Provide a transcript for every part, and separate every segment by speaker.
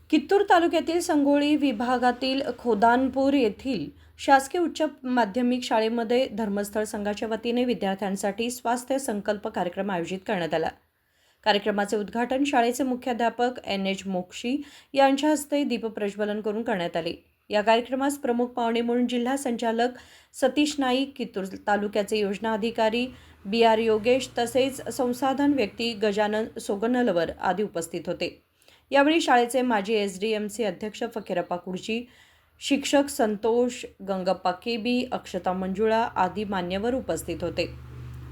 Speaker 1: कित्तूर तालुक्यातील संगोळी विभागातील खोदानपूर येथील शासकीय उच्च माध्यमिक शाळेमध्ये धर्मस्थळ संघाच्या वतीने विद्यार्थ्यांसाठी स्वास्थ्य संकल्प कार्यक्रम आयोजित करण्यात आला। कार्यक्रमाचे उद्घाटन शाळेचे मुख्याध्यापक NH मोक्षी यांच्या हस्ते दीपप्रज्वलन करून करण्यात आले। या कार्यक्रमास प्रमुख पाहुणे म्हणून जिल्हा संचालक सतीश नाईक, कित्तूर तालुक्याचे योजना अधिकारी BR योगेश तसेच संसाधन व्यक्ती गजानन सोगनलवर आदी उपस्थित होते। यावेळी शाळेचे माजी SDMC अध्यक्ष फकीरप्पा कुर्जी, शिक्षक संतोष गंगप्पा केबी, अक्षता मंजुळा आदी मान्यवर उपस्थित होते।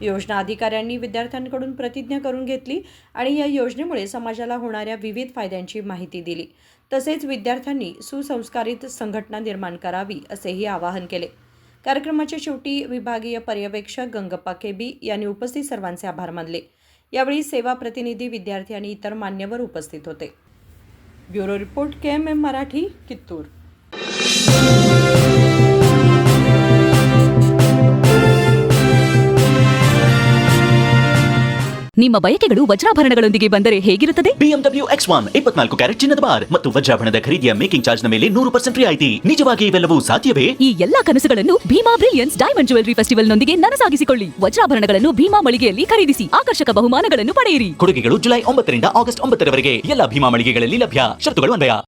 Speaker 1: योजना अधिकाऱ्यांनी विद्यार्थ्यांकडून प्रतिज्ञा करून घेतली आणि या योजनेमुळे समाजाला होणाऱ्या विविध फायद्यांची माहिती दिली। तसेच विद्यार्थ्यांनी सुसंस्कारित संघटना निर्माण करावी असेही आवाहन केले। कार्यक्रमाच्या शेवटी विभागीय पर्यवेक्षक गंगप्पा केबी यांनी उपस्थित सर्वांचे आभार मानले। यावेळी सेवा प्रतिनिधी, विद्यार्थी आणि इतर मान्यवर उपस्थित होते। Bureau report KMM Marathi, Kittur.
Speaker 2: ನಿಮ್ಮ ಬಯಕೆಗಳು ವಜ್ರಾಭರಣಗಳೊಂದಿಗೆ ಬಂದರೆ ಹೇಗಿರುತ್ತದೆ?
Speaker 3: BMW X1 24 ಕ್ಯಾರೆಟ್ ಚಿನ್ನದ ಬಾರ್ ಮತ್ತು ವಜ್ರಾಭರಣದ ಖರೀದಿಯ ಮೇಕಿಂಗ್ ಚಾರ್ಜ್ ನ ಮೇಲೆ 100% ರಿಯಾಯಿತಿ। ನಿಜವಾಗಿ ಇವೆಲ್ಲವೂ ಸಾಧ್ಯವೇ?
Speaker 2: ಈ ಎಲ್ಲಾ ಕನಸುಗಳನ್ನು Bhima brilliance diamond jewellery festival ನೊಂದಿಗೆ ನನಸಾಗಿಸಿಕೊಳ್ಳಿ। ವಜ್ರಾಭರಣಗಳನ್ನು ಭೀಮಾ ಮಳಿಗೆಯಲ್ಲಿ ಖರೀದಿಸಿ ಆಕರ್ಷಕ ಬಹುಮಾನಗಳನ್ನು ಪಡೆಯಿರಿ।
Speaker 3: ಕೊಡುಗೆಗಳು ಜುಲೈ 9 ರಿಂದ ಆಗಸ್ಟ್ 9 ರವರೆಗೆ ಎಲ್ಲ ಭೀಮಾ ಮಳಿಗೆಗಳಲ್ಲಿ ಲಭ್ಯ। ಷರತ್ತುಗಳು ಅನ್ವಯ।